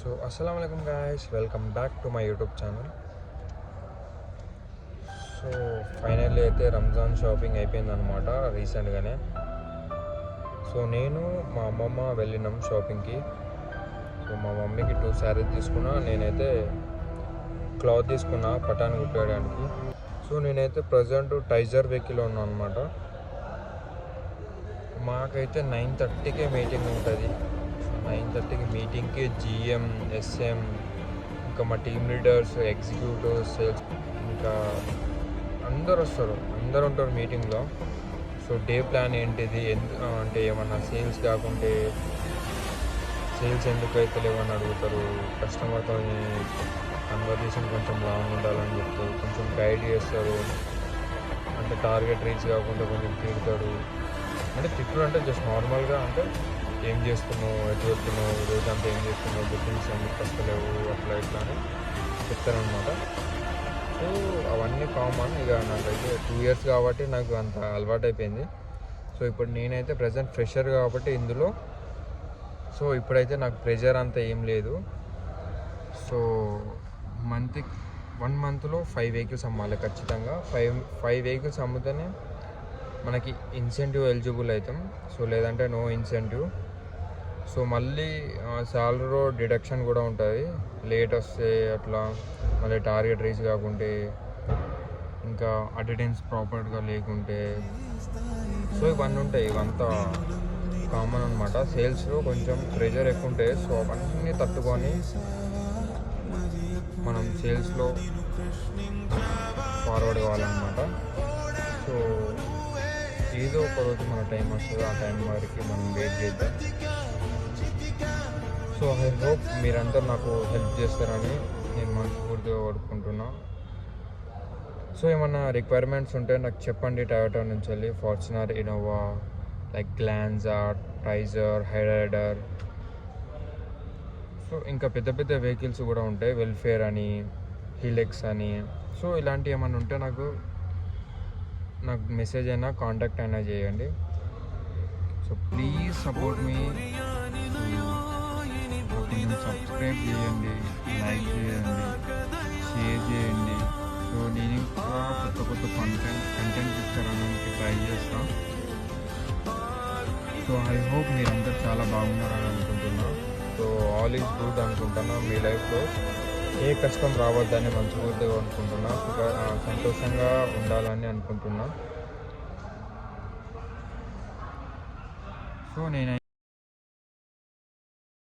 So అస్సలాముఅలైకుం guys, welcome back to my YouTube channel. So finally అయితే Ramzan shopping అయిపోయిందనమాట రీసెంట్గానే. సో నేను మా అమ్మమ్మ వెళ్ళినాం షాపింగ్కి. సో మా మమ్మీకి 2 శారీస్ తీసుకున్నా, నేనైతే క్లాత్ తీసుకున్నా పటాన్ కుట్టడానికి. సో నేనైతే ప్రజెంట్ టైజర్ వెహికల్లో ఉన్నాను అనమాట. మాకైతే 9:30కే మీటింగ్ ఉంటుంది. 9:30కి మీటింగ్కి GM, SM, ఇంకా మా టీమ్ లీడర్స్, ఎగ్జిక్యూటివ్స్, సేల్స్, ఇంకా అందరు వస్తారు, అందరు ఉంటారు మీటింగ్లో. సో డే ప్లాన్ ఏంటిది, అంటే ఏమన్నా సేల్స్ కాకుంటే సేల్స్ ఎందుకు అయితే లేవని అడుగుతారు. కస్టమర్తో కన్వర్జేషన్ కొంచెం లాంగ్ ఉండాలని చెప్తారు, కొంచెం గైడ్ చేస్తారు. అంటే టార్గెట్ రీచ్ కాకుండా కొంచెం తిడతాడు. అంటే తిట్టుడు అంటే జస్ట్ నార్మల్గా, అంటే ఏం చేస్తున్నావు, ఎటు వెళ్తున్నావు, రోజంతా ఏం చేస్తున్నావు, బుకింగ్స్ ఎందుకు వస్తలేవు, అట్లా ఇట్లా అని చెప్తారనమాట. సో అవన్నీ కామన్. ఇక నాకైతే 2 years కాబట్టి నాకు అంత అలవాటు అయిపోయింది. సో ఇప్పుడు నేనైతే ప్రజెంట్ ఫ్రెషర్ కాబట్టి ఇందులో, సో ఇప్పుడైతే నాకు ప్రెషర్ అంతా ఏం లేదు. సో 1 monthలో 5 vehicles అమ్మాలి ఖచ్చితంగా. 5 vehicles అమ్మితేనే మనకి ఇన్సెంటివ్ ఎలిజిబుల్ అవుతాం. సో లేదంటే నో ఇన్సెంటివ్. సో మళ్ళీ సాలరీలో డిడక్షన్ కూడా ఉంటుంది లేట్ వస్తే, అట్లా మళ్ళీ టార్గెట్ రీచ్ కాకుంటే, ఇంకా అటెండెన్స్ ప్రాపర్గా లేకుంటే. సో ఇవన్నీ ఉంటాయి, ఇవంతా కామన్ అనమాట. సేల్స్లో కొంచెం ప్రెషర్ ఎక్కువ ఉంటాయి. సో అవన్నీ తట్టుకొని మనం సేల్స్లో ఫార్వర్డ్ కావాలన్నమాట. సో ఏదో ఒక రోజు మన టైం వస్తుంది, ఆ టైం వరకు మనం వెయిట్ చేద్దాం. సో ఐ హోప్ మీరందరూ నాకు హెల్ప్ చేస్తారని నేను మనస్ఫూర్తిగా కోరుకుంటున్నా. సో ఏమన్నా రిక్వైర్మెంట్స్ ఉంటే నాకు చెప్పండి. టయోటా నుంచి వెళ్ళి Fortuner, Innova, like గ్లాన్జా, Taisor, Hyryder. So ఇంకా పెద్ద పెద్ద వెహికల్స్ కూడా ఉంటాయి, వెల్ఫేర్ అని, హీలెక్స్ అని. సో ఇలాంటివి ఏమన్నా ఉంటే నాకు మెసేజ్ అయినా, కాంటాక్ట్ అయినా చేయండి. సో ప్లీజ్ సపోర్ట్ మీ. కొంచెం సబ్స్క్రైబ్ చేయండి, లైక్ చేయండి, షేర్ చేయండి. సో నేను ఇంకా కొత్త కంటెంట్ తీసుకురావడానికి ట్రై చేస్తాను. సో ఐ హోప్ మీరందరూ చాలా బాగున్నారని అనుకుంటున్నా. సో ఆల్ ఈజ్ గుడ్ అనుకుంటున్నా. మీ లైఫ్లో ఏ కష్టం రావద్దని మనస్ఫూర్తిగా అనుకుంటున్నా. సంతోషంగా ఉండాలని అనుకుంటున్నా. సో నేనైతే